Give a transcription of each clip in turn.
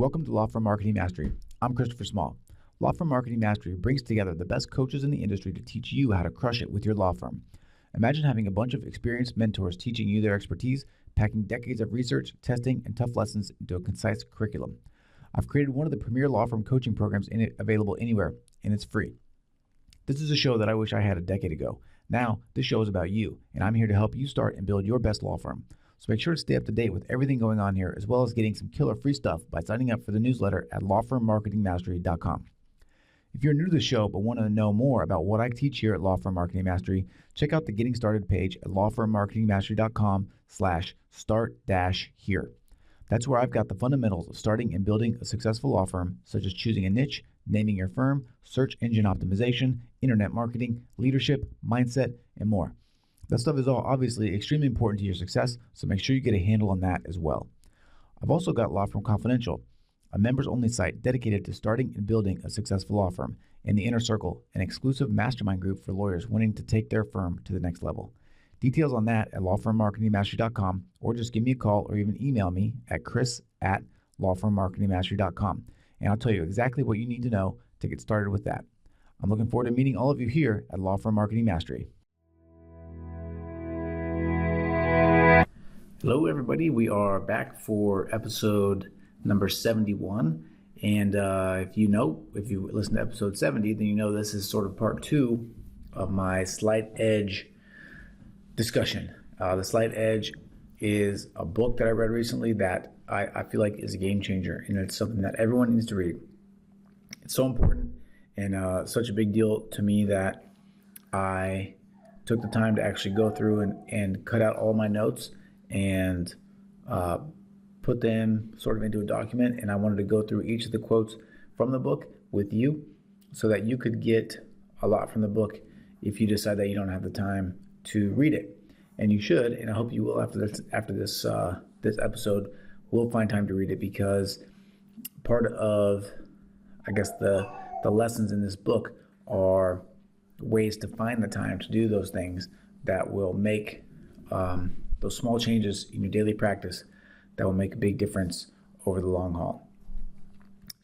Welcome to Law Firm Marketing Mastery. I'm Christopher Small. Law Firm Marketing Mastery brings together the best coaches in the industry to teach you how to crush it with your law firm. Imagine having a bunch of experienced mentors teaching you their expertise, packing decades of research, testing, and tough lessons into a concise curriculum. I've created one of the premier law firm coaching programs available anywhere, and it's free. This is a show that I wish I had a decade ago. Now, this show is about you, and I'm here to help you start and build your best law firm. So make sure to stay up to date with everything going on here, as well as getting some killer free stuff by signing up for the newsletter at lawfirmmarketingmastery.com. If you're new to the show but want to know more about what I teach here at Law Firm Marketing Mastery, check out the Getting Started page at lawfirmmarketingmastery.com/start-here. That's where I've got the fundamentals of starting and building a successful law firm, such as choosing a niche, naming your firm, search engine optimization, internet marketing, leadership, mindset, and more. That stuff is all obviously extremely important to your success, so make sure you get a handle on that as well. I've also got Law Firm Confidential, a members-only site dedicated to starting and building a successful law firm, and the Inner Circle, an exclusive mastermind group for lawyers wanting to take their firm to the next level. Details on that at lawfirmmarketingmastery.com, or just give me a call or even email me at chris@lawfirmmarketingmastery.com, and I'll tell you exactly what you need to know to get started with that. I'm looking forward to meeting all of you here at Law Firm Marketing Mastery. Hello, everybody. We are back for episode number 71. And if you listen to episode 70, then you know this is sort of part 2 of my Slight Edge discussion. The Slight Edge is a book that I read recently that I feel like is a game changer, and it's something that everyone needs to read. It's so important and such a big deal to me that I took the time to actually go through and cut out all my notes and put them sort of into a document, and I wanted to go through each of the quotes from the book with you so that you could get a lot from the book if you decide that you don't have the time to read it. And you should, and I hope you will after this episode, will find time to read it, because part of, I guess, the lessons in this book are ways to find the time to do those things that will make those small changes in your daily practice that will make a big difference over the long haul.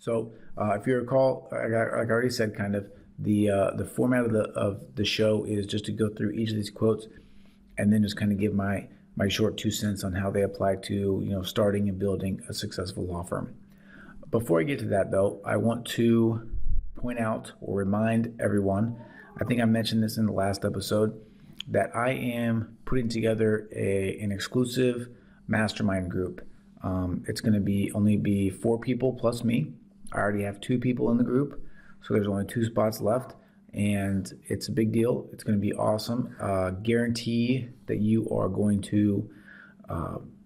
So if you recall, like I already said, kind of the format of the show is just to go through each of these quotes and then just kind of give my short 2 cents on how they apply to starting and building a successful law firm. Before I get to that, though, I want to point out or remind everyone, I think I mentioned this in the last episode, that I am putting together an exclusive mastermind group. It's going to only be 4 people plus me. I already have 2 people in the group, so there's only 2 spots left, and it's a big deal. It's going to be awesome. Guarantee that you are going to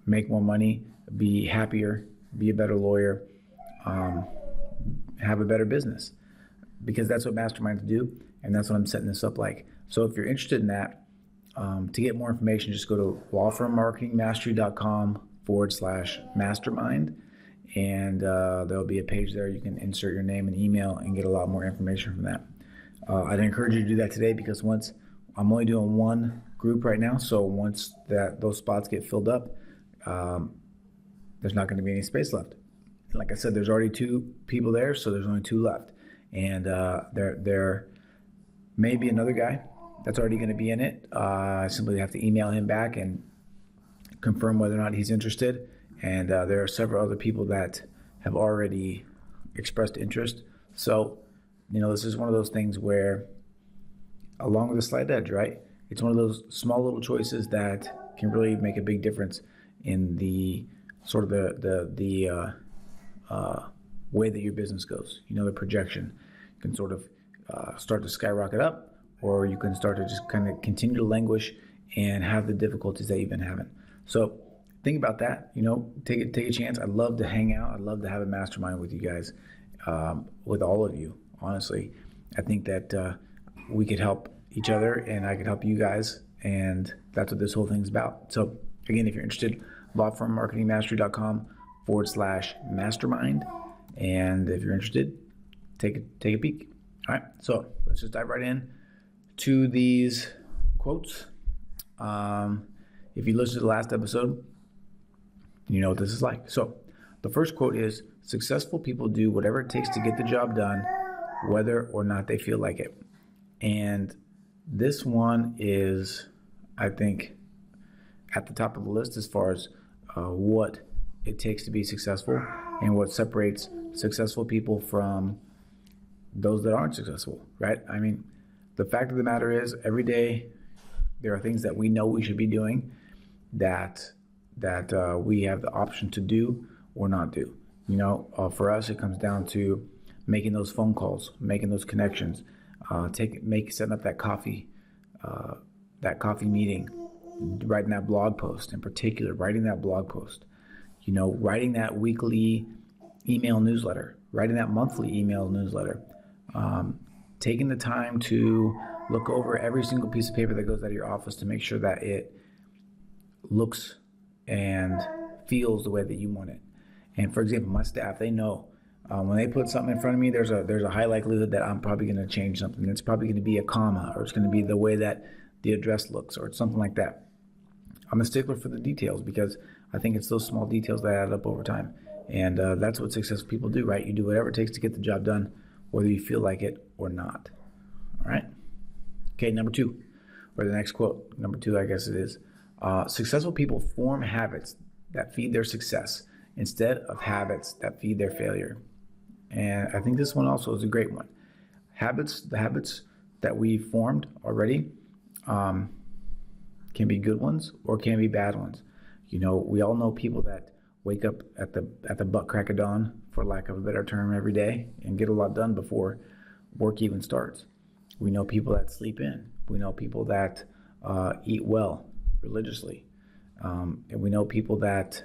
make more money, be happier, be a better lawyer, have a better business, because that's what masterminds do, and that's what I'm setting this up like. So if you're interested in that, to get more information, just go to lawfirmmarketingmastery.com/mastermind, and there'll be a page there. You can insert your name and email and get a lot more information from that. I'd encourage you to do that today, because once I'm only doing 1 group right now, so once those spots get filled up, there's not going to be any space left. Like I said, there's already 2 people there, so there's only 2 left, and there may be another guy that's already going to be in it. I simply have to email him back and confirm whether or not he's interested. And there are several other people that have already expressed interest. So, this is one of those things where, along with the Slight Edge, right? It's one of those small little choices that can really make a big difference in the sort of the way that your business goes. The projection can sort of start to skyrocket up, or you can start to just kind of continue to languish and have the difficulties that you've been having. So think about that. Take a chance. I'd love to hang out. I'd love to have a mastermind with you guys, with all of you. Honestly, I think that we could help each other, and I could help you guys, and that's what this whole thing's about. So again, if you're interested, lawfirmmarketingmastery.com/mastermind, and if you're interested, take a peek. All right, so let's just dive right in to these quotes. If you listen to the last episode, you know what this is like. So the first quote is, Successful people do whatever it takes to get the job done, whether or not they feel like it. And this one is, I think, at the top of the list as far as what it takes to be successful and what separates successful people from those that aren't successful, right? I mean, the fact of the matter is, every day there are things that we know we should be doing that we have the option to do or not do. For us, it comes down to making those phone calls, making those connections, setting up that coffee meeting, writing that blog post. In particular, writing that blog post. Writing that weekly email newsletter, writing that monthly email newsletter. Taking the time to look over every single piece of paper that goes out of your office to make sure that it looks and feels the way that you want it. And for example, my staff, they know when they put something in front of me, there's a high likelihood that I'm probably going to change something. It's probably going to be a comma, or it's going to be the way that the address looks, or something like that. I'm a stickler for the details because I think it's those small details that add up over time. And that's what successful people do, right? You do whatever it takes to get the job done, whether you feel like it or not. All right? Okay, number 2, or the next quote. Number 2, I guess it is. Successful people form habits that feed their success instead of habits that feed their failure. And I think this one also is a great one. The habits that we formed already can be good ones or can be bad ones. We all know people that wake up at the butt crack of dawn, for lack of a better term, every day and get a lot done before work even starts. We know people that sleep in. We know people that eat well religiously. And we know people that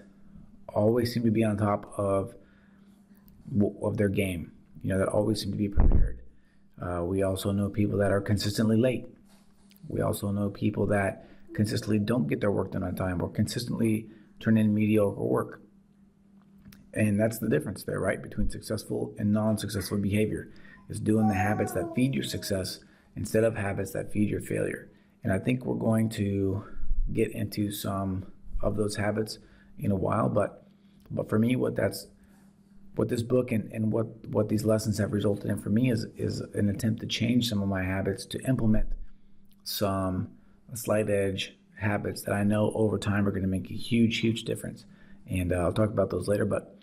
always seem to be on top of their game, that always seem to be prepared. We also know people that are consistently late. We also know people that consistently don't get their work done on time or consistently turn in mediocre work. And that's the difference there, right? Between successful and non-successful behavior is doing the habits that feed your success instead of habits that feed your failure. And I think we're going to get into some of those habits in a while, but for me, what this book and what these lessons have resulted in for me is an attempt to change some of my habits, to implement some slight edge habits that I know over time are going to make a huge difference. And I'll talk about those later, but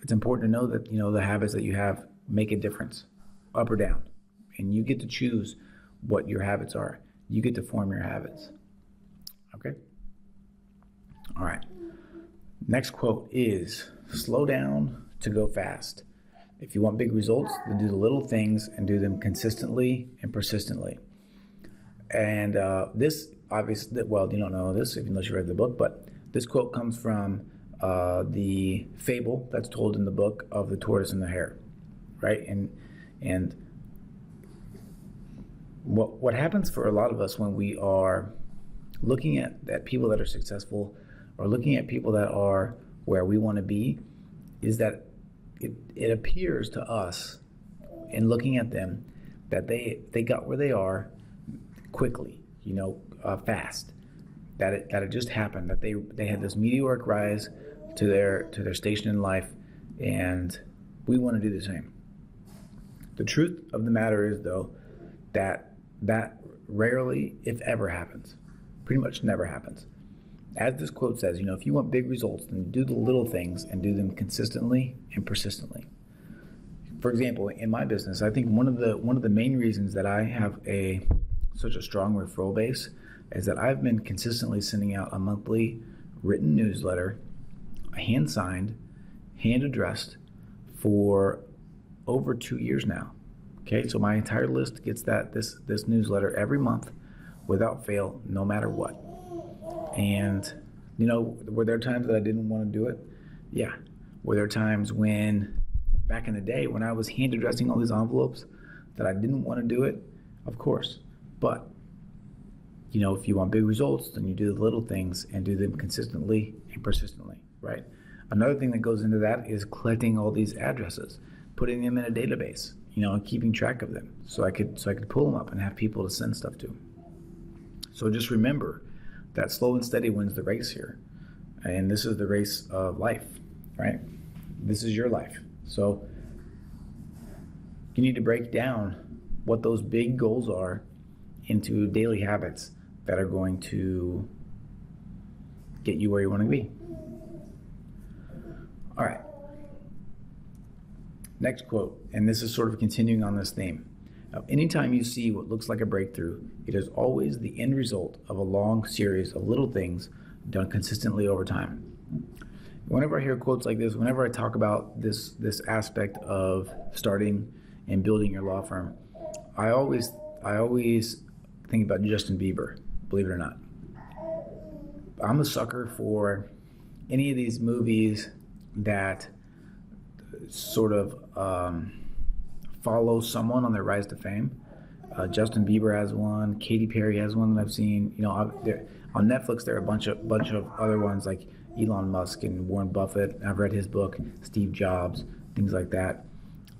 it's important to know that, the habits that you have make a difference, up or down. And you get to choose what your habits are. You get to form your habits. Okay? All right. Next quote is, slow down to go fast. If you want big results, then do the little things and do them consistently and persistently. And this, obviously, well, you don't know this unless you read the book, but this quote comes from the fable that's told in the book of the tortoise and the hare, right? And what happens for a lot of us when we are looking at people that are successful or looking at people that are where we want to be is that it appears to us in looking at them that they got where they are quickly, fast. That it just happened, that they had this meteoric rise to their station in life, and we want to do the same. The truth of the matter is, though, that rarely, if ever, happens. Pretty much never happens. As this quote says, if you want big results, then do the little things and do them consistently and persistently. For example, in my business, I think one of the main reasons that I have such a strong referral base is that I've been consistently sending out a monthly written newsletter, hand-signed, hand-addressed, for over 2 years now. Okay, so my entire list gets this newsletter every month without fail, no matter what. And, were there times that I didn't want to do it? Yeah. Were there times when, back in the day, when I was hand-addressing all these envelopes, that I didn't want to do it? Of course. But, if you want big results, then you do the little things and do them consistently and persistently, right? Another thing that goes into that is collecting all these addresses, putting them in a database, and keeping track of them so I could pull them up and have people to send stuff to. So just remember that slow and steady wins the race here. And this is the race of life, right? This is your life. So you need to break down what those big goals are into daily habits that are going to get you where you want to be. All right. Next quote, and this is sort of continuing on this theme. Anytime you see what looks like a breakthrough, it is always the end result of a long series of little things done consistently over time. Whenever I hear quotes like this, whenever I talk about this aspect of starting and building your law firm, I always think about Justin Bieber, believe it or not. I'm a sucker for any of these movies that sort of follow someone on their rise to fame. Justin Bieber has one. Katy Perry has one that I've seen. On Netflix there are a bunch of other ones like Elon Musk and Warren Buffett. I've read his book, Steve Jobs, things like that.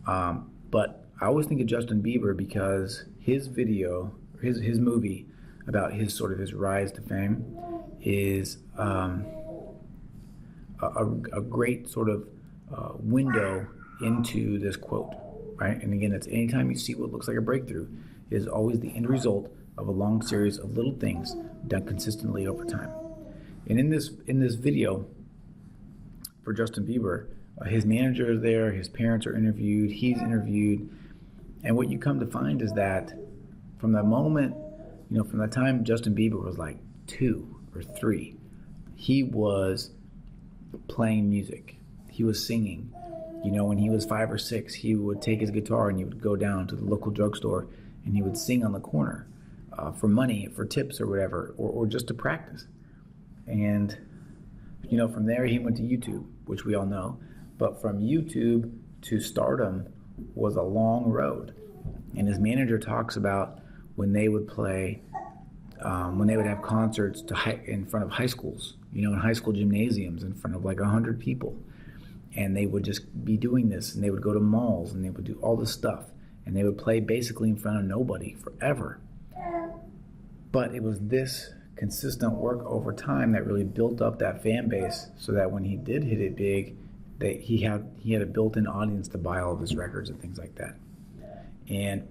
But I always think of Justin Bieber because his video, his movie about his rise to fame is a great sort of window into this quote, right? And again, it's anytime you see what looks like a breakthrough, it is always the end result of a long series of little things done consistently over time. And in this video for Justin Bieber, his manager is there, his parents are interviewed, he's interviewed, and what you come to find is that from the moment, from the time Justin Bieber was like 2 or 3, he was playing music. He was singing. When he was 5 or 6, he would take his guitar and he would go down to the local drugstore and he would sing on the corner for money, for tips or whatever, or just to practice. And, from there he went to YouTube, which we all know. But from YouTube to stardom was a long road. And his manager talks about when they would play, when they would have concerts in front of high schools, in high school gymnasiums in front of like 100 people. And they would just be doing this, and they would go to malls, and they would do all this stuff. And they would play basically in front of nobody forever. But it was this consistent work over time that really built up that fan base so that when he did hit it big, he had a built-in audience to buy all of his records and things like that. And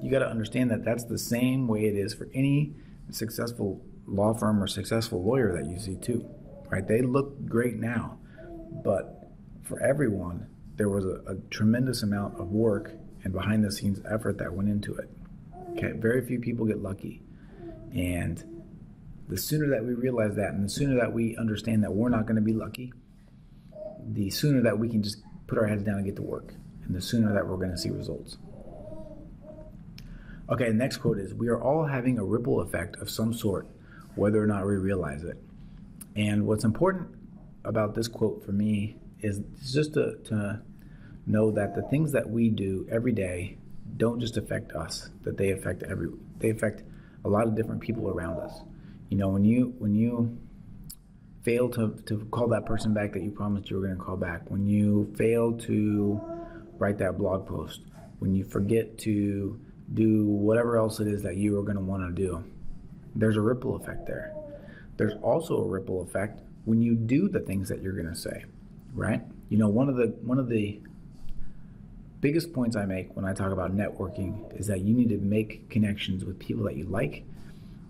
you got to understand that that's the same way it is for any successful law firm or successful lawyer that you see too, right? They look great now, but for everyone, there was a tremendous amount of work and behind-the-scenes effort that went into it. Okay, very few people get lucky. And the sooner that we realize that, and the sooner that we understand that we're not going to be lucky, the sooner that we can just put our heads down and get to work, and the sooner that we're going to see results. Okay, the next quote is, "We are all having a ripple effect of some sort, whether or not we realize it." And what's important about this quote for me is just to know that the things that we do every day don't just affect us, that they affect a lot of different people around us. When you fail to call that person back that you promised you were going to call back, when you fail to write that blog post, when you forget to do whatever else it is that you are going to want to do, there's a ripple effect there. There's also a ripple effect when you do the things that you're going to say, right? One of the biggest points I make when I talk about networking is that you need to make connections with people that you like,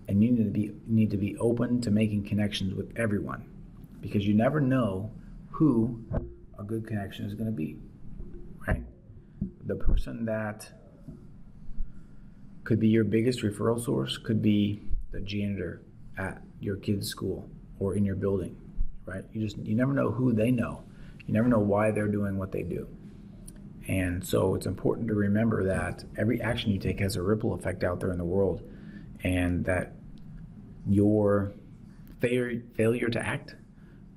and you need to be open to making connections with everyone, because you never know who a good connection is going to be, right? The person that could be your biggest referral source could be the janitor at your kid's school or in your building, right? You never know who they know. You never know why they're doing what they do. And so it's important to remember that every action you take has a ripple effect out there in the world, and that your failure to act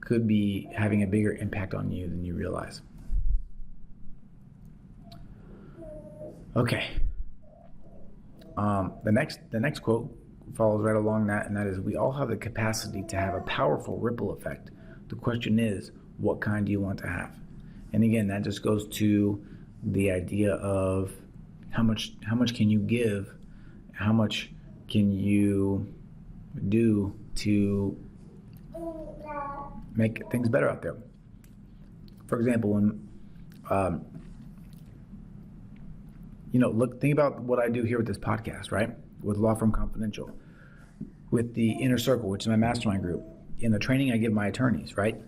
could be having a bigger impact on you than you realize. Okay. The next quote follows right along that, and that is, "We all have the capacity to have a powerful ripple effect. The question is, what kind do you want to have?" And again, that just goes to the idea of how much can you give, how much can you do to make things better out there. For example, when, think about what I do here with this podcast, right? With Law Firm Confidential, with the Inner Circle, which is my mastermind group, in the training I give my attorneys, right?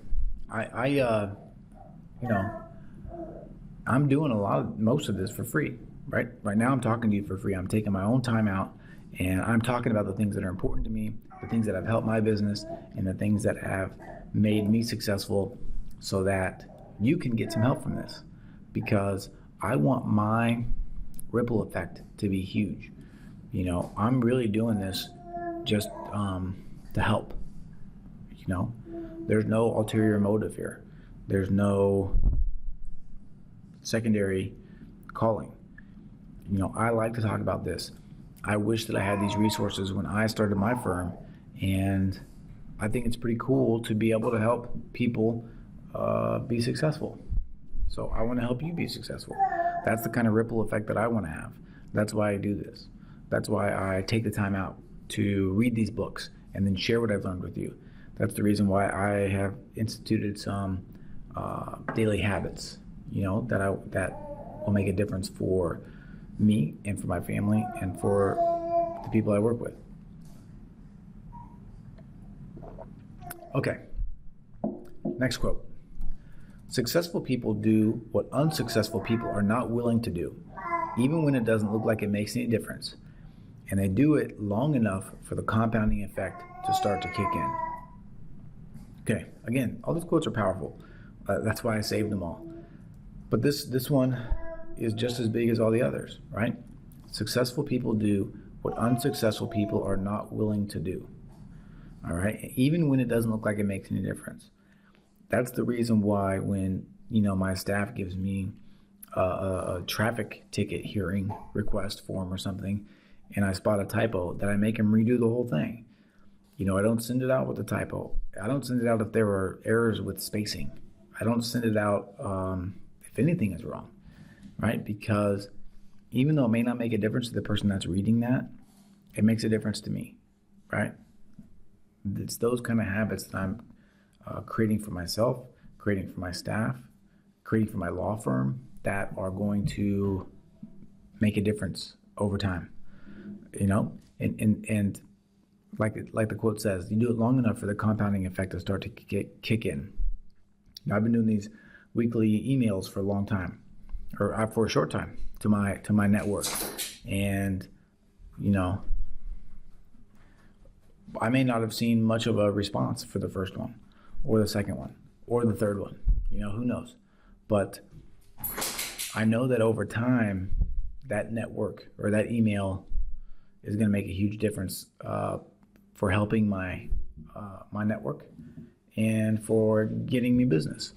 I'm doing most of this for free, right? Right now I'm talking to you for free. I'm taking my own time out and I'm talking about the things that are important to me, the things that have helped my business, and the things that have made me successful so that you can get some help from this, because I want my ripple effect to be huge. I'm really doing this just to help. There's no ulterior motive here. There's no secondary calling. I like to talk about this. I wish that I had these resources when I started my firm, and I think it's pretty cool to be able to help people be successful. So I want to help you be successful. That's the kind of ripple effect that I want to have. That's why I do this. That's why I take the time out to read these books and then share what I've learned with you. That's the reason why I have instituted some daily habits, that will make a difference for me and for my family and for the people I work with. Okay, next quote. Successful people do what unsuccessful people are not willing to do, even when it doesn't look like it makes any difference. And they do it long enough for the compounding effect to start to kick in. Okay, again, all these quotes are powerful. That's why I saved them all. But this one is just as big as all the others, right? Successful people do what unsuccessful people are not willing to do. All right, even when it doesn't look like it makes any difference. That's the reason why when my staff gives me a traffic ticket hearing request form or something, and I spot a typo, that I make them redo the whole thing. I don't send it out with a typo. I don't send it out if there are errors with spacing. I don't send it out if anything is wrong, right? Because even though it may not make a difference to the person that's reading that, it makes a difference to me, right? It's those kind of habits that I'm creating for myself, creating for my staff, creating for my law firm, that are going to make a difference over time. And like the quote says, you do it long enough for the compounding effect to start to kick in. I've been doing these weekly emails for a long time, or for a short time, to my network, and I may not have seen much of a response for the first one, or the second one, or the third one. Who knows? But I know that over time, that network or that email is going to make a huge difference for helping my network and for getting me business.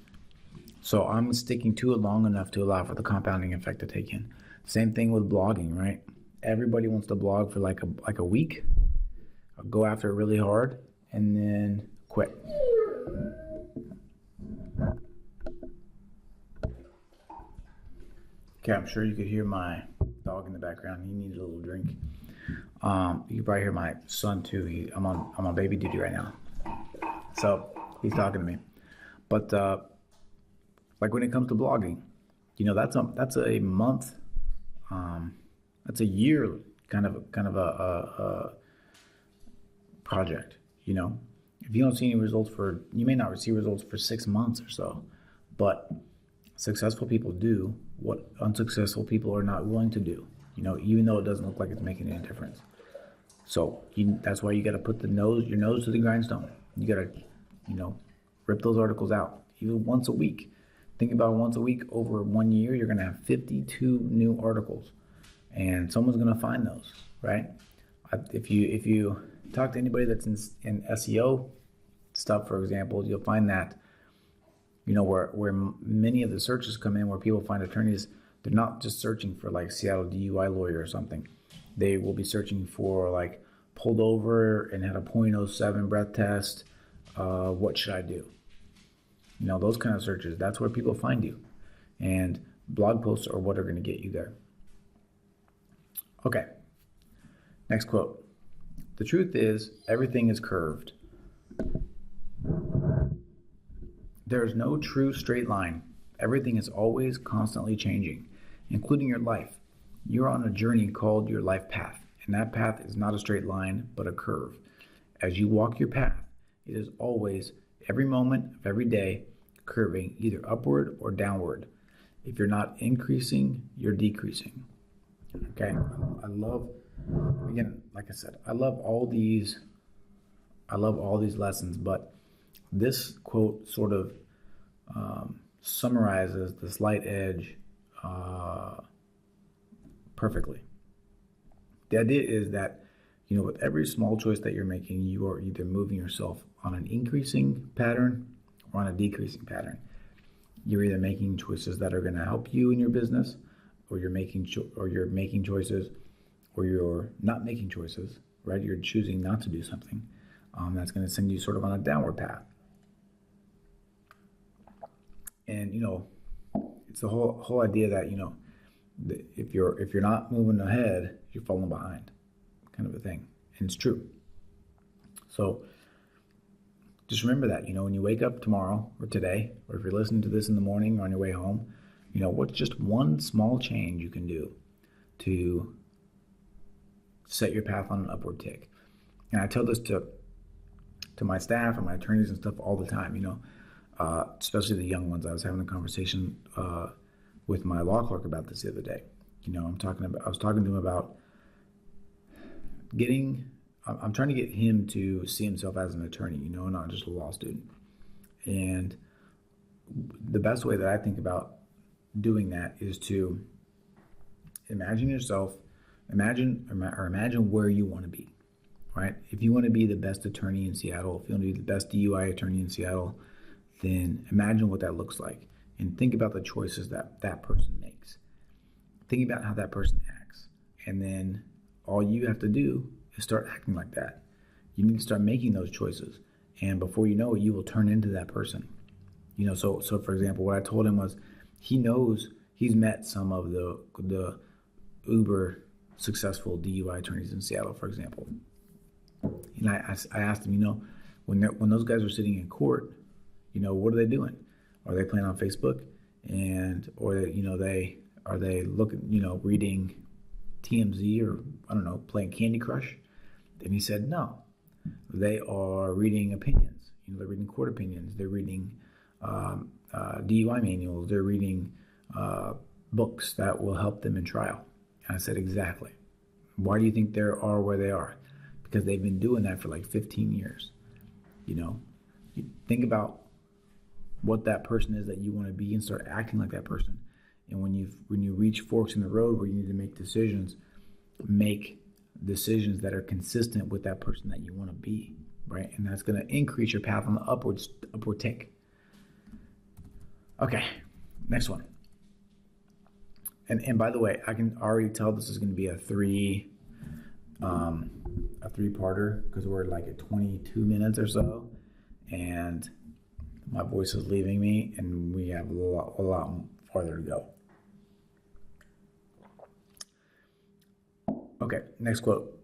So I'm sticking to it long enough to allow for the compounding effect to take in. Same thing with blogging, right? Everybody wants to blog for like a week, go after it really hard, and then quit. Okay, I'm sure you could hear my dog in the background. He needed a little drink. You can probably hear my son too. I'm on baby duty right now, so he's talking to me. But like when it comes to blogging, that's a month, that's a year kind of a project. If you don't see any results you may not see results for 6 months or so, but successful people do what unsuccessful people are not willing to do, even though it doesn't look like it's making any difference. So that's why you got to put your nose to the grindstone. You got to, rip those articles out, even once a week. Think about once a week over 1 year, you're going to have 52 new articles, and someone's going to find those, right? If you talk to anybody that's in SEO stuff, for example, you'll find that, where many of the searches come in, where people find attorneys, they're not just searching for like Seattle DUI lawyer or something. They will be searching for like pulled over and had a .07 breath test. What should I do? Those kind of searches, that's where people find you. And blog posts are what are going to get you there. Okay. Next quote. The truth is, everything is curved. There is no true straight line Everything is always constantly changing, including your life. You're on a journey called your life path, and that path is not a straight line, but a curve. As you walk your path, it is always, every moment of every day, curving either upward or downward. If you're not increasing, you're decreasing. Okay, I love, again, like I said, I love all these lessons, but this quote sort of summarizes the slight edge perfectly. The idea is that, with every small choice that you're making, you are either moving yourself on an increasing pattern or on a decreasing pattern. You're either making choices that are going to help you in your business, or you're making choices, or you're not making choices, right? You're choosing not to do something that's going to send you sort of on a downward path. And it's the whole idea that if you're not moving ahead, you're falling behind, kind of a thing. And it's true. So just remember that, when you wake up tomorrow or today, or if you're listening to this in the morning or on your way home, what's just one small change you can do to set your path on an upward tick. And I tell this to my staff and my attorneys and stuff all the time, especially the young ones. I was having a conversation with my law clerk about this the other day. I was talking to him about I'm trying to get him to see himself as an attorney, not just a law student. And the best way that I think about doing that is to imagine where you want to be, right? If you want to be the best attorney in Seattle, if you want to be the best DUI attorney in Seattle, then imagine what that looks like and think about the choices that person makes. Think about how that person acts. And then all you have to do is start acting like that. You need to start making those choices. And before you know it, you will turn into that person. So for example, what I told him was, he knows he's met some of the uber successful DUI attorneys in Seattle, for example. And I asked him, when those guys are sitting in court, what are they doing? Are they playing on Facebook? Or are they looking, reading TMZ, or I don't know, playing Candy Crush? And he said, no, they are reading opinions. They're reading court opinions. They're reading DUI manuals. They're reading books that will help them in trial. And I said, exactly. Why do you think they are where they are? Because they've been doing that for like 15 years. You think about what that person is that you want to be and start acting like that person. And when you reach forks in the road where you need to make decisions that are consistent with that person that you want to be, right? And that's going to increase your path on the upward tick. Okay, next one. And by the way, I can already tell this is going to be a three-parter, because we're like at 22 minutes or so, and my voice is leaving me, and we have a lot farther to go. Okay, next quote.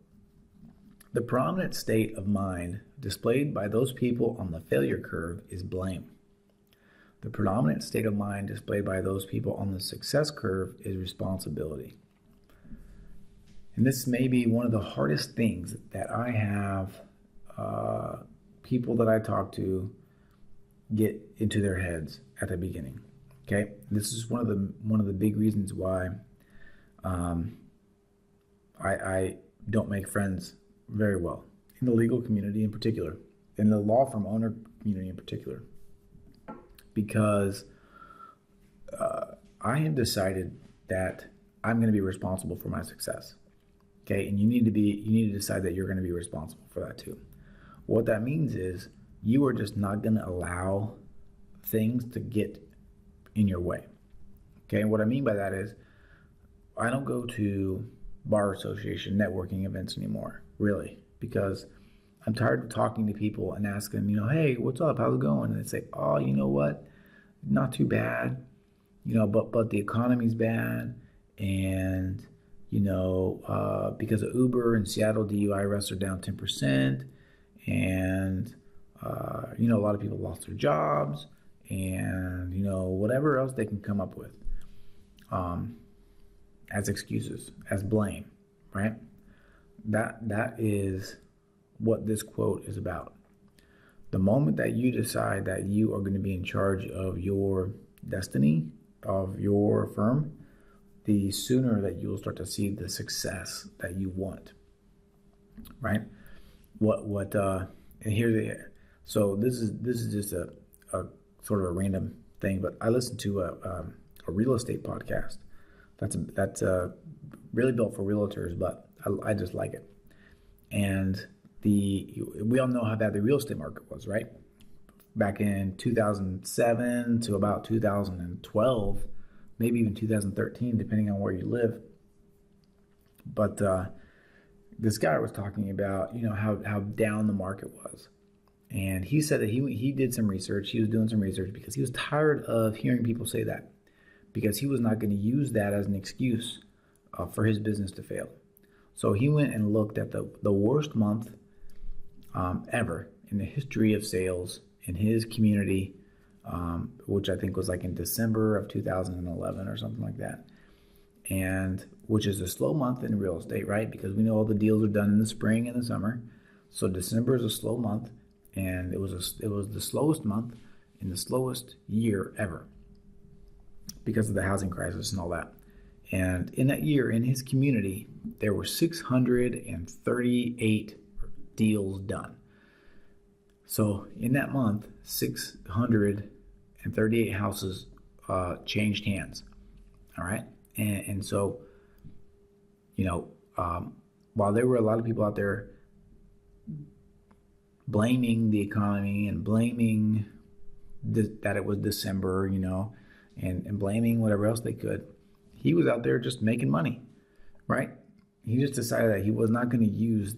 The prominent state of mind displayed by those people on the failure curve is blame. The predominant state of mind displayed by those people on the success curve is responsibility. And this may be one of the hardest things that I have people that I talk to get into their heads at the beginning. Okay, this is one of the big reasons why I don't make friends very well in the legal community in particular, in the law firm owner community in particular, because I have decided that I'm going to be responsible for my success. Okay, and you need to decide that you're going to be responsible for that too. What that means is you are just not going to allow things to get in your way. Okay, and what I mean by that is I don't go to bar association networking events anymore, really, because I'm tired of talking to people and asking them, hey, what's up? How's it going? And they say, oh, you know what? Not too bad, but the economy's bad, and because of Uber in Seattle, DUI arrests are down 10%, and a lot of people lost their jobs, and, whatever else they can come up with as excuses, as blame, right? That is what this quote is about. The moment that you decide that you are going to be in charge of your destiny, of your firm, the sooner that you will start to see the success that you want, right? And so this is just a sort of a random thing, but I listened to a real estate podcast that's really built for realtors, but I just like it. And we all know how bad the real estate market was, right? Back in 2007 to about 2012, maybe even 2013, depending on where you live. But this guy was talking about, how down the market was. And he said that he did some research. He was doing some research because he was tired of hearing people say that, because he was not going to use that as an excuse for his business to fail. So he went and looked at the worst month ever in the history of sales in his community, which I think was like in December of 2011 or something like that. And which is a slow month in real estate, right? Because we know all the deals are done in the spring and the summer. So December is a slow month, and it was the slowest month in the slowest year ever because of the housing crisis and all that. And in that year, in his community, there were 638 deals done. So in that month, 638 houses changed hands. All right. And so, while there were a lot of people out there blaming the economy and blaming that it was December, and blaming whatever else they could, he was out there just making money, right? He just decided that he was not going to use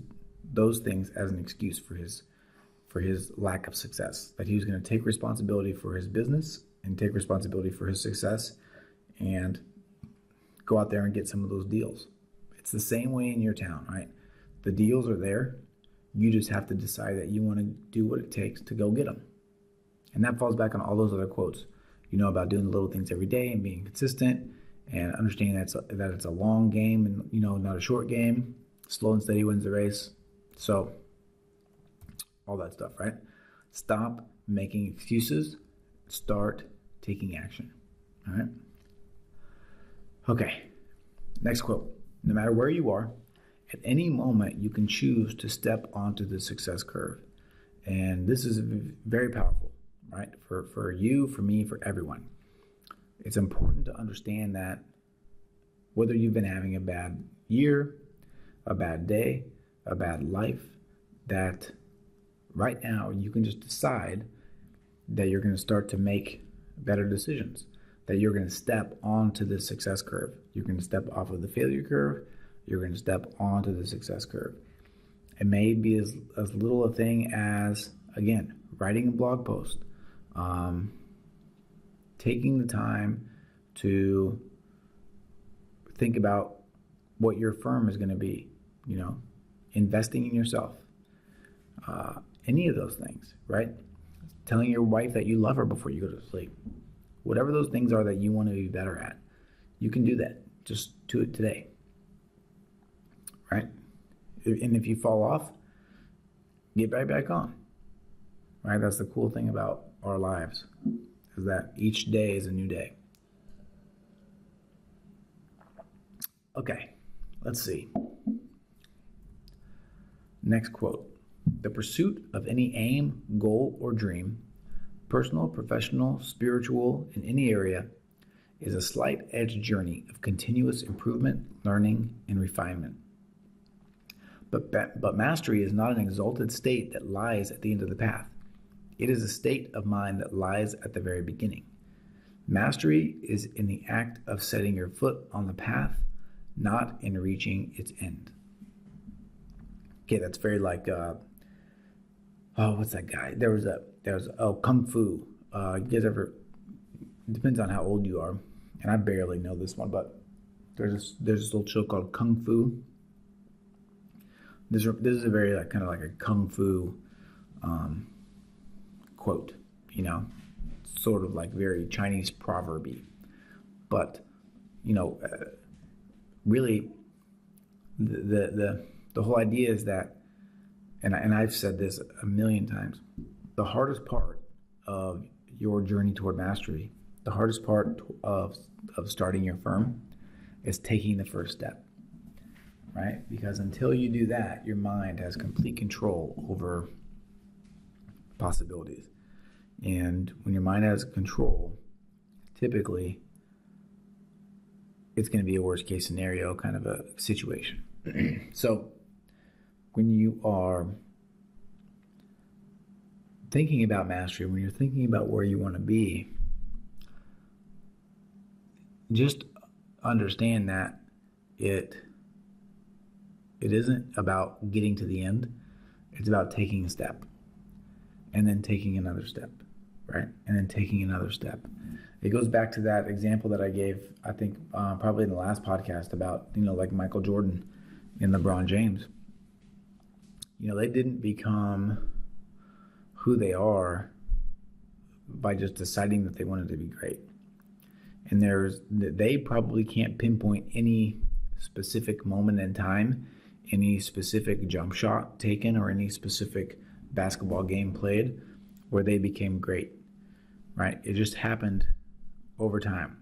those things as an excuse for his lack of success, that he was going to take responsibility for his business and take responsibility for his success and go out there and get some of those deals. It's the same way in your town, right? The deals are there. You just have to decide that you want to do what it takes to go get them. And that falls back on all those other quotes, about doing the little things every day and being consistent and understanding that it's a long game and, not a short game. Slow and steady wins the race. So all that stuff, right? Stop making excuses. Start taking action. All right. Okay. Next quote. No matter where you are, at any moment you can choose to step onto the success curve. And this is very powerful, right? For you, for me, for everyone. It's important to understand that whether you've been having a bad year, a bad day, a bad life, that right now you can just decide that you're going to start to make better decisions, that you're going to step onto the success curve. You're going to step off of the failure curve. You're going to step onto the success curve. It may be as little a thing as, again, writing a blog post, taking the time to think about what your firm is going to be, investing in yourself, any of those things, right? Telling your wife that you love her before you go to sleep. Whatever those things are that you want to be better at, you can do that. Just do it today, right? And if you fall off, get right back on, right? That's the cool thing about our lives, is that each day is a new day. Okay, let's see. Next quote. The pursuit of any aim, goal, or dream, personal, professional, spiritual, in any area, is a slight edge journey of continuous improvement, learning, and refinement. But mastery is not an exalted state that lies at the end of the path. It is a state of mind that lies at the very beginning. Mastery is in the act of setting your foot on the path, not in reaching its end. Okay, that's very like, what's that guy? There was Kung Fu. You guys ever, depends on how old you are, and I barely know this one, but there's this little show called Kung Fu. This is a very kind of like a Kung Fu quote, sort of like very Chinese proverby. But, really, the whole idea is that, and I've said this a million times, the hardest part of your journey toward mastery, the hardest part of starting your firm is taking the first step, right? Because until you do that, your mind has complete control over possibilities. And when your mind has control, typically it's going to be a worst case scenario kind of a situation. So when you are thinking about mastery, when you're thinking about where you want to be, just understand that it isn't about getting to the end. It's about taking a step and then taking another step, right? And then taking another step. It goes back to that example that I gave, I think, probably in the last podcast about, like Michael Jordan and LeBron James. They didn't become who they are by just deciding that they wanted to be great. And they probably can't pinpoint any specific moment in time, any specific jump shot taken, or any specific basketball game played where they became great, right? It just happened over time.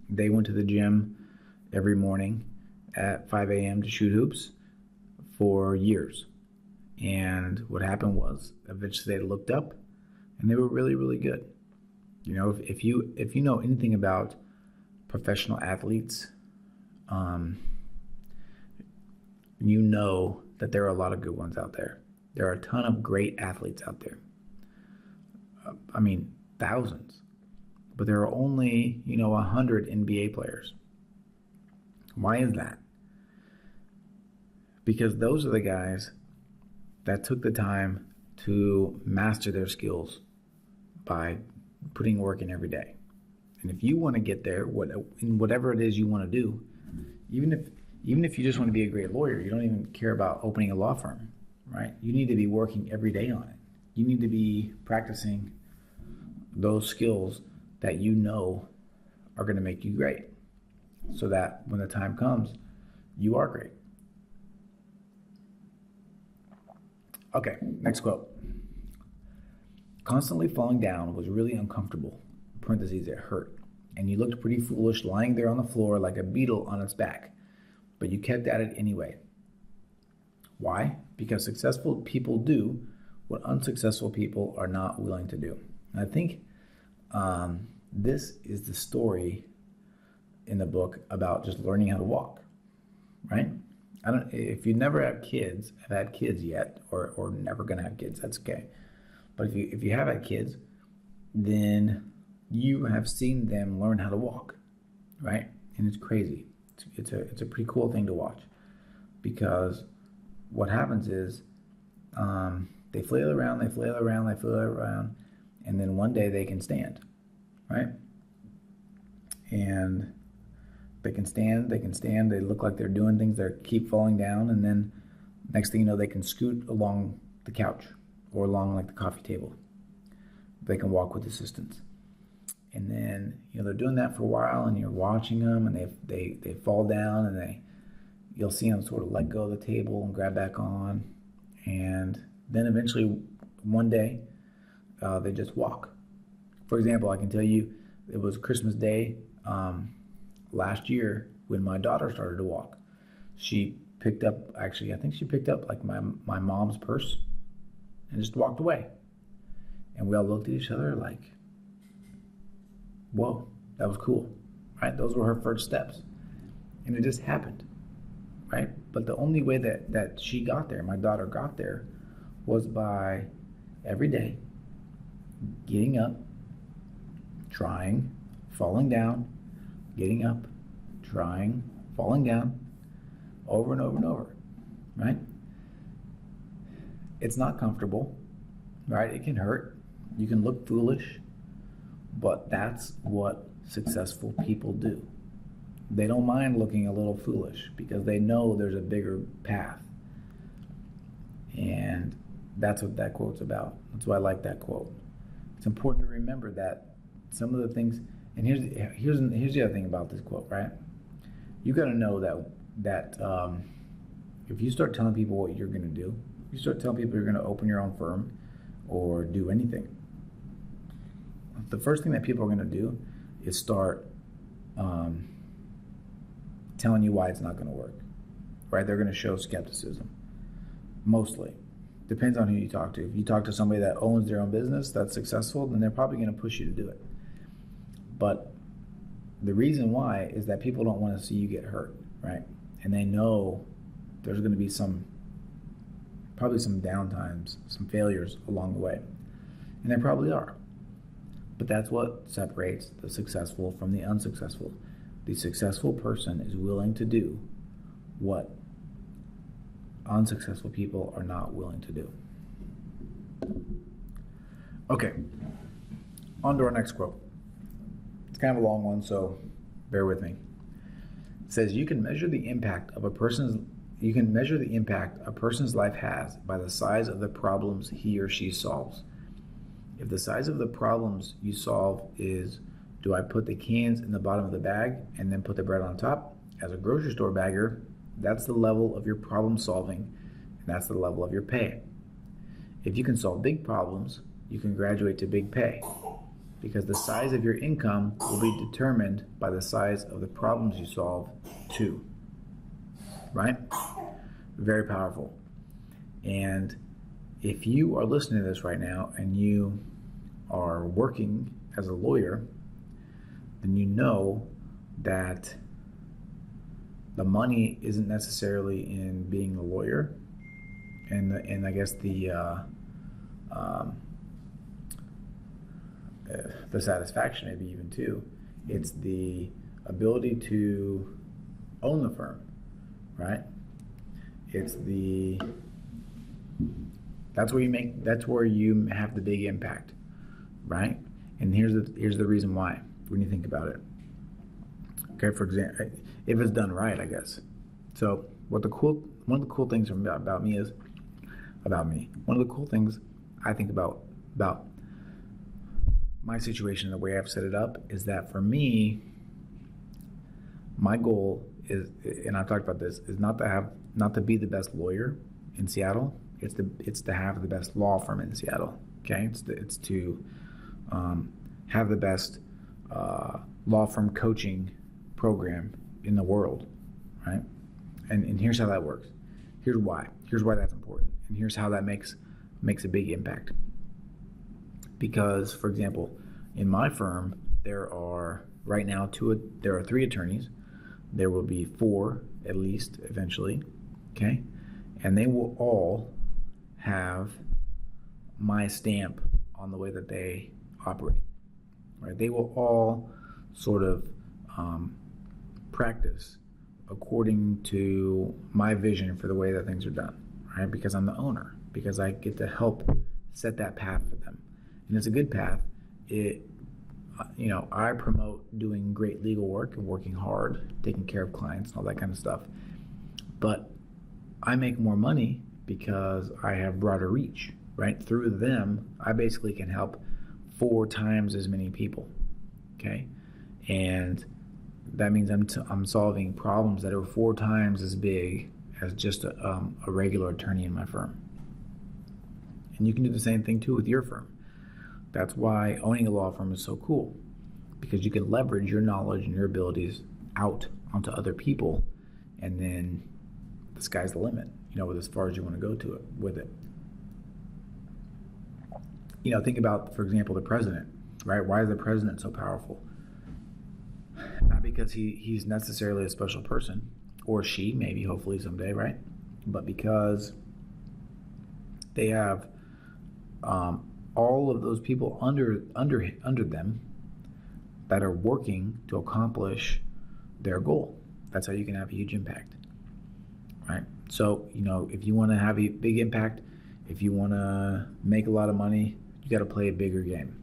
They went to the gym every morning at 5 a.m. to shoot hoops for years. And what happened was eventually they looked up and they were really, really good. If you know anything about professional athletes, you know that there are a lot of good ones out there. There are a ton of great athletes out there. Thousands. But there are only, 100 NBA players. Why is that? Because those are the guys that took the time to master their skills by putting work in every day. And if you want to get there, in whatever it is you want to do, even if you just want to be a great lawyer, you don't even care about opening a law firm, right? You need to be working every day on it. You need to be practicing those skills that you know are going to make you great, so that when the time comes, you are great. Okay, next quote. Constantly falling down was really uncomfortable, parentheses, it hurt, and you looked pretty foolish lying there on the floor like a beetle on its back, but you kept at it anyway. Why? Because successful people do what unsuccessful people are not willing to do. And I think this is the story in the book about just learning how to walk, right? If you never have had kids yet, or never gonna have kids, that's okay. But if you have had kids, then you have seen them learn how to walk, right? And it's crazy. It's a pretty cool thing to watch, because what happens is they flail around, and then one day they can stand, right? And they can stand, they look like they're doing things, they keep falling down, and then next thing you know, they can scoot along the couch or along like the coffee table. They can walk with assistance. And then, they're doing that for a while, and you're watching them, and they fall down, and you'll see them sort of let go of the table and grab back on. And then eventually one day, they just walk. For example, I can tell you, it was Christmas Day last year when my daughter started to walk. She picked up, I think she picked up like my mom's purse and just walked away. And we all looked at each other like, whoa, that was cool, right? Those were her first steps. And it just happened, right? But the only way that she got there, my daughter got there, was by every day getting up, trying, falling down, getting up, trying, falling down, over and over and over, right? It's not comfortable, right? It can hurt. You can look foolish, but that's what successful people do. They don't mind looking a little foolish because they know there's a bigger path. And that's what that quote's about. That's why I like that quote. It's important to remember that some of the things, and here's the other thing about this quote, right? You got to know that if you start telling people what you're going to do, you start telling people you're going to open your own firm or do anything, the first thing that people are going to do is start telling you why it's not going to work, right? They're going to show skepticism, mostly. Depends on who you talk to. If you talk to somebody that owns their own business that's successful, then they're probably going to push you to do it. But the reason why is that people don't want to see you get hurt, right? And they know there's going to be probably some downtimes, some failures along the way. And there probably are. But that's what separates the successful from the unsuccessful. The successful person is willing to do what unsuccessful people are not willing to do. Okay, on to our next quote. It's kind of a long one, so bear with me. It says, you can measure the impact a person's life has by the size of the problems he or she solves. If the size of the problems you solve is, do I put the cans in the bottom of the bag and then put the bread on top? As a grocery store bagger, that's the level of your problem solving, and that's the level of your pay. If you can solve big problems, you can graduate to big pay, because the size of your income will be determined by the size of the problems you solve too. Right? Very powerful. And if you are listening to this right now and you are working as a lawyer, then you know that the money isn't necessarily in being a lawyer, and I guess the satisfaction maybe even too. It's the ability to own the firm, right? That's where you have the big impact, right? And here's the reason why when you think about it. Okay, for example, if it's done right, I guess. So one of the cool things about me is one of the cool things I think about my situation, the way I've set it up, is that for me, my goal is, and I've talked about this, is not to be the best lawyer in Seattle. It's to have the best law firm in Seattle. Okay, it's to have the best law firm coaching program in the world, right? And here's how that works. Here's why that's important, and here's how that makes a big impact. Because, for example, in my firm, there are right now there are 3 attorneys. There will be 4 at least eventually, okay? And they will all have my stamp on the way that they operate, right? They will all sort of practice according to my vision for the way that things are done, right? Because I'm the owner, because I get to help set that path for them. And it's a good path. I promote doing great legal work and working hard, taking care of clients and all that kind of stuff. But I make more money because I have broader reach, right? Through them, I basically can help 4 times as many people, okay? And that means I'm solving problems that are 4 times as big as just a regular attorney in my firm. And you can do the same thing too with your firm. That's why owning a law firm is so cool, because you can leverage your knowledge and your abilities out onto other people, and then the sky's the limit, as far as you want to go to it with it. Think about, for example, the president, right? Why is the president so powerful? Not because he's necessarily a special person, or she, maybe, hopefully someday, right? But because they have all of those people under them that are working to accomplish their goal. That's how you can have a huge impact, right? So, if you want to have a big impact, if you want to make a lot of money, you got to play a bigger game.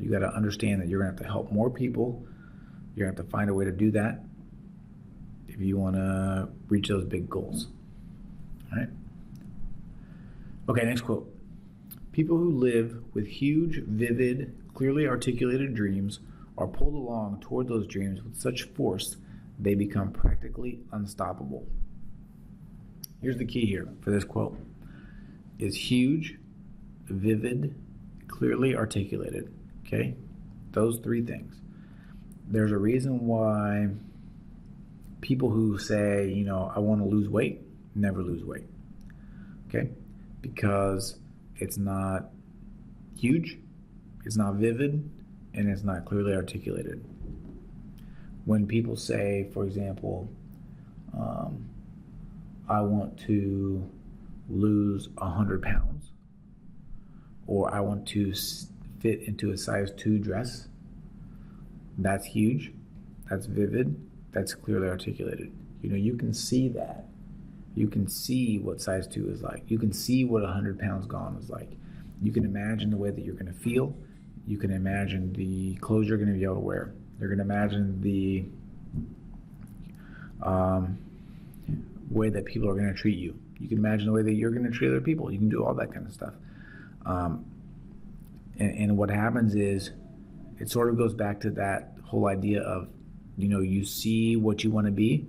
You got to understand that you're going to have to help more people. You're going to have to find a way to do that if you want to reach those big goals. All right? Okay, next quote. People who live with huge, vivid, clearly articulated dreams are pulled along toward those dreams with such force they become practically unstoppable. Here's the key here for this quote is huge, vivid, clearly articulated. Okay? Those three things. There's a reason why people who say, I want to lose weight, never lose weight. Okay? Because it's not huge, it's not vivid, and it's not clearly articulated. When people say, for example, I want to lose 100 pounds, or I want to fit into a size 2 dress, that's huge, that's vivid, that's clearly articulated. You can see that. You can see what size 2 is like. You can see what 100 pounds gone is like. You can imagine the way that you're going to feel. You can imagine the clothes you're going to be able to wear. You're going to imagine the way that people are going to treat you. You can imagine the way that you're going to treat other people. You can do all that kind of stuff. And what happens is it sort of goes back to that whole idea of, you see what you want to be,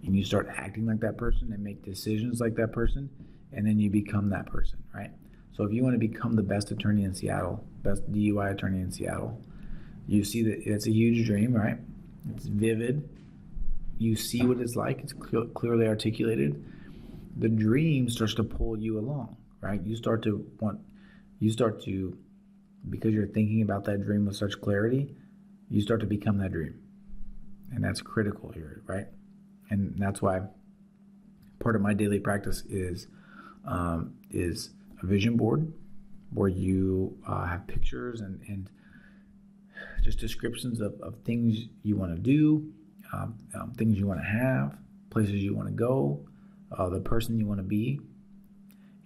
and you start acting like that person and make decisions like that person, and then you become that person, right? So if you want to become the best attorney in Seattle, best DUI attorney in Seattle, you see that it's a huge dream, right? It's vivid. You see what it's like. It's clearly articulated. The dream starts to pull you along, right? You start to, because you're thinking about that dream with such clarity, you start to become that dream. And that's critical here, right? And that's why part of my daily practice is a vision board where you have pictures and just descriptions of things you want to do, things you want to have, places you want to go, the person you want to be.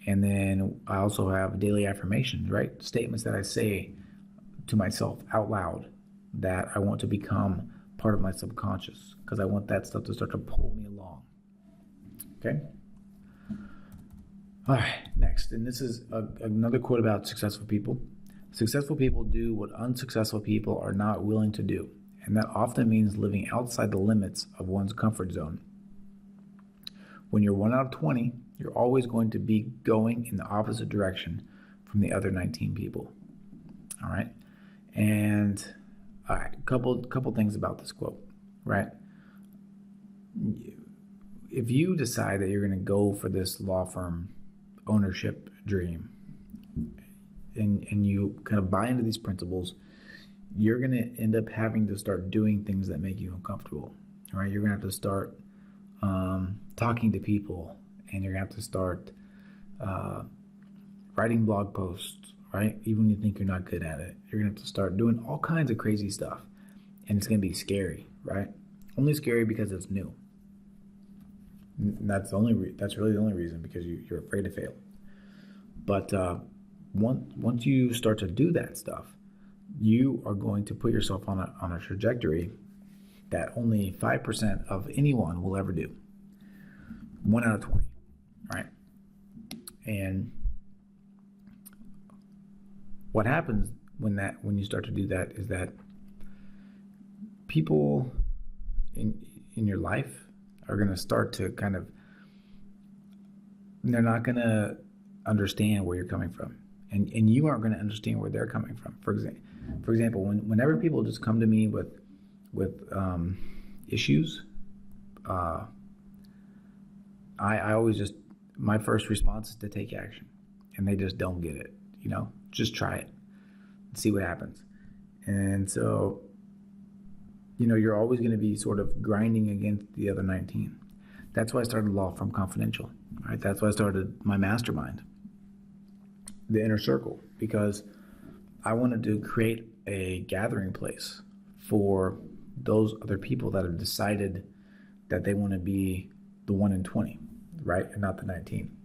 And then I also have daily affirmations, right? Statements that I say to myself out loud that I want to become part of my subconscious, because I want that stuff to start to pull me along. Okay? All right, next. And this is another quote about successful people. Successful people do what unsuccessful people are not willing to do, and that often means living outside the limits of one's comfort zone. When you're 1 out of 20, you're always going to be going in the opposite direction from the other 19 people. All right? And all right, couple things about this quote, right? If you decide that you're going to go for this law firm ownership dream, and you kind of buy into these principles, you're going to end up having to start doing things that make you uncomfortable, right? You're going to have to start talking to people, and you're going to have to start writing blog posts, right? Even when you think you're not good at it, you're going to have to start doing all kinds of crazy stuff, and it's going to be scary, right? Only scary because it's new. That's really the only reason, because you're afraid to fail. But once you start to do that stuff, you are going to put yourself on a trajectory that only 5% of anyone will ever do. 1 out of 20, right? And what happens when you start to do that is that people in your life are going to start to they're not going to understand where you're coming from, and you aren't going to understand where they're coming from. For example, whenever people just come to me with issues, I always my first response is to take action, and they just don't get it. Just try it and see what happens. And so, you're always going to be sort of grinding against the other 19. That's why I started Law Firm Confidential, right? That's why I started my mastermind, the Inner Circle, because I wanted to create a gathering place for those other people that have decided that they want to be the 1 in 20, right? And not the 19.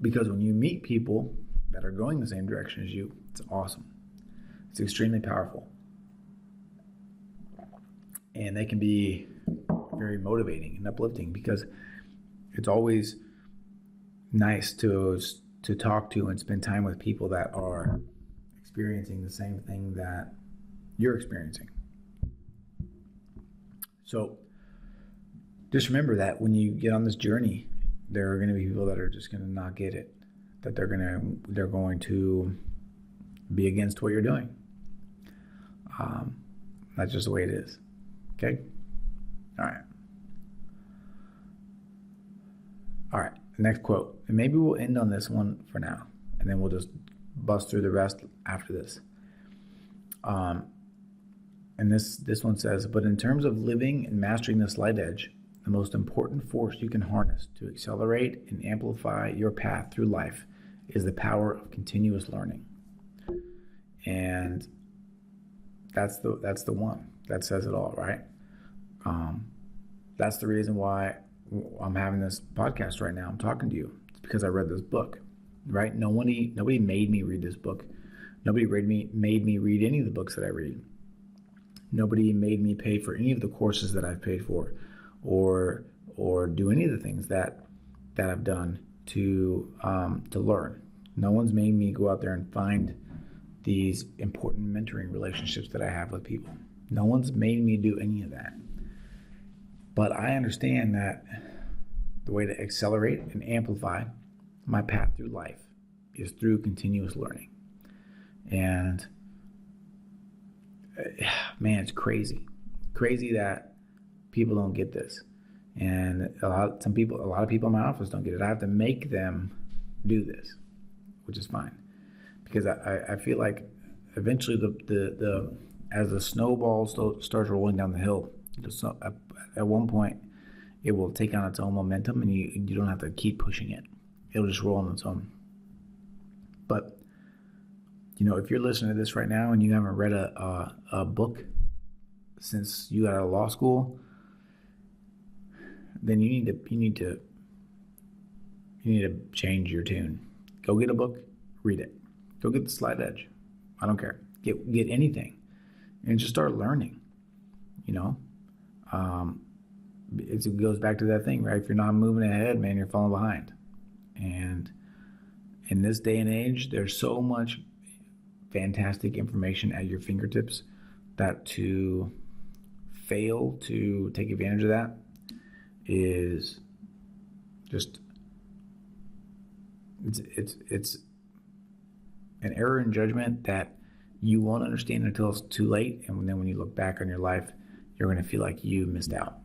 Because when you meet people that are going the same direction as you, it's awesome. It's extremely powerful. And they can be very motivating and uplifting, because it's always nice to to talk to and spend time with people that are experiencing the same thing that you're experiencing. So just remember that when you get on this journey, there are going to be people that are just going to not get it, that they're going to be against what you're doing. That's just the way it is. Okay? All right. Next quote. And maybe we'll end on this one for now, and then we'll just bust through the rest after this. And this one says, but in terms of living and mastering the slight edge, the most important force you can harness to accelerate and amplify your path through life is the power of continuous learning. And that's the one that says it all, right? That's the reason why I'm having this podcast right now. I'm talking to you. It's because I read this book, right? Nobody made me read this book. Nobody made me read any of the books that I read. Nobody made me pay for any of the courses that I've paid for, or do any of the things that I've done to learn. No one's made me go out there and find these important mentoring relationships that I have with people. No one's made me do any of that. But I understand that the way to accelerate and amplify my path through life is through continuous learning. And man, it's crazy that people don't get this. And a lot of people in my office don't get it. I have to make them do this, which is fine, because I feel like eventually the as the snowball starts rolling down the hill, at one point it will take on its own momentum, and you don't have to keep pushing it. It'll just roll on its own. But if you're listening to this right now and you haven't read a book since you got out of law school, then you need to change your tune. Go get a book, read it. Go get The Slight Edge. I don't care. Get anything, and just start learning. It goes back to that thing, right? If you're not moving ahead, man, you're falling behind. And in this day and age, there's so much fantastic information at your fingertips that to fail to take advantage of that is just it's an error in judgment that you won't understand until it's too late, and then when you look back on your life, you're going to feel like you missed out.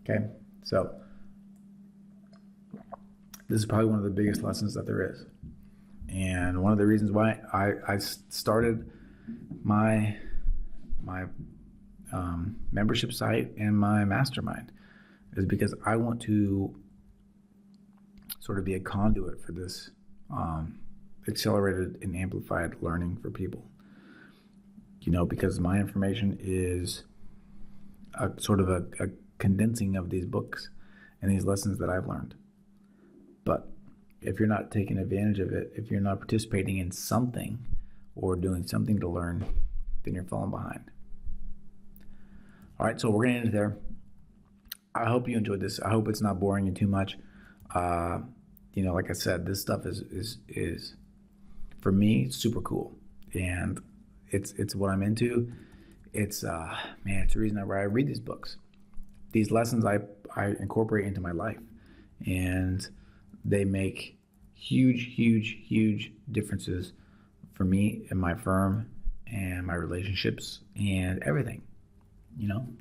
Okay, so this is probably one of the biggest lessons that there is, and one of the reasons why I started my membership site and my mastermind is because I want to sort of be a conduit for this accelerated and amplified learning for people. Because my information is a sort of a condensing of these books and these lessons that I've learned. But if you're not taking advantage of it, if you're not participating in something or doing something to learn, then you're falling behind. All right, so we're going to end it there. I hope you enjoyed this. I hope it's not boring you too much. Like I said, this stuff is for me super cool, and it's what I'm into. It's it's the reason I read these books. These lessons I incorporate into my life, and they make huge differences for me and my firm and my relationships and everything.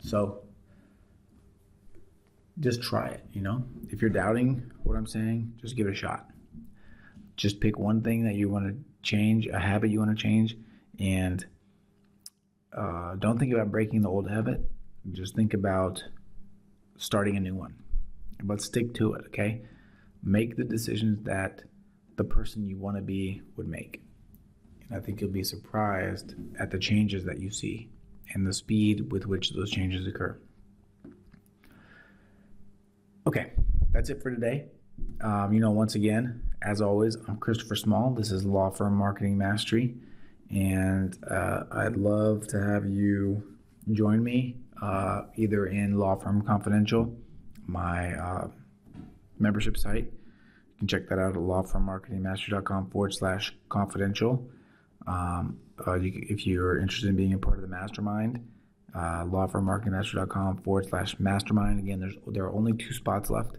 So just try it. If you're doubting what I'm saying, just give it a shot. Just pick one thing that you want to change, a habit you want to change, and don't think about breaking the old habit. Just think about starting a new one. But stick to it, okay? Make the decisions that the person you want to be would make. And I think you'll be surprised at the changes that you see and the speed with which those changes occur. Okay, that's it for today. Once again, as always, I'm Christopher Small. This is Law Firm Marketing Mastery, and I'd love to have you join me either in Law Firm Confidential, my membership site, can check that out at lawfirmmarketingmastery.com/confidential. If you're interested in being a part of the mastermind, lawfirmmarketingmastery.com/mastermind. Again, there are only 2 spots left,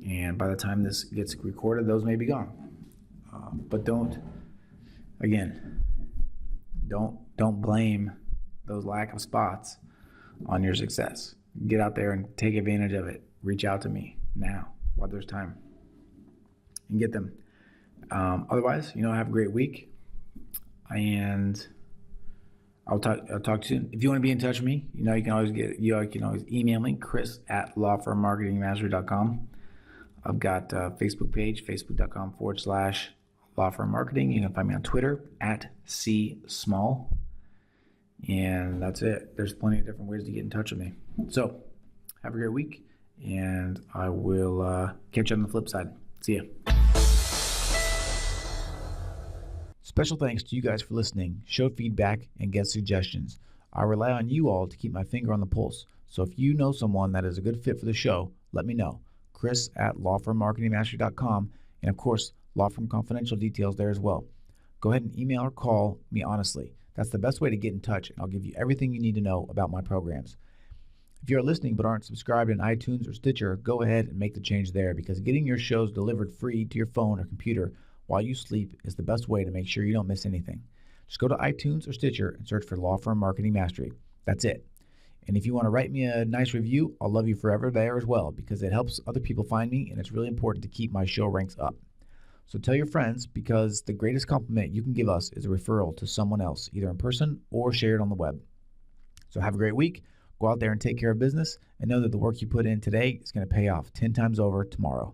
and by the time this gets recorded, those may be gone. But don't blame those lack of spots on your success. Get out there and take advantage of it. Reach out to me now while there's time and get them. Otherwise, have a great week, and I'll talk to you soon. If you want to be in touch with me, you can always email me, chris@lawfirmmarketingmastery.com. I've got a Facebook page, facebook.com/lawfirmmarketing. You can find me on Twitter @csmall. And that's it. There's plenty of different ways to get in touch with me. So have a great week, and I will catch you on the flip side. See ya. Special thanks to you guys for listening, show feedback, and guest suggestions. I rely on you all to keep my finger on the pulse. So if you know someone that is a good fit for the show, let me know. Chris@lawfirmmarketingmastery.com, and of course, Law Firm Confidential details there as well. Go ahead and email or call me honestly. That's the best way to get in touch, and I'll give you everything you need to know about my programs. If you're listening but aren't subscribed in iTunes or Stitcher, go ahead and make the change there, because getting your shows delivered free to your phone or computer while you sleep is the best way to make sure you don't miss anything. Just go to iTunes or Stitcher and search for Law Firm Marketing Mastery. That's it. And if you want to write me a nice review, I'll love you forever there as well, because it helps other people find me, and it's really important to keep my show ranks up. So tell your friends, because the greatest compliment you can give us is a referral to someone else, either in person or share it on the web. So have a great week. Go out there and take care of business, and know that the work you put in today is going to pay off 10 times over tomorrow.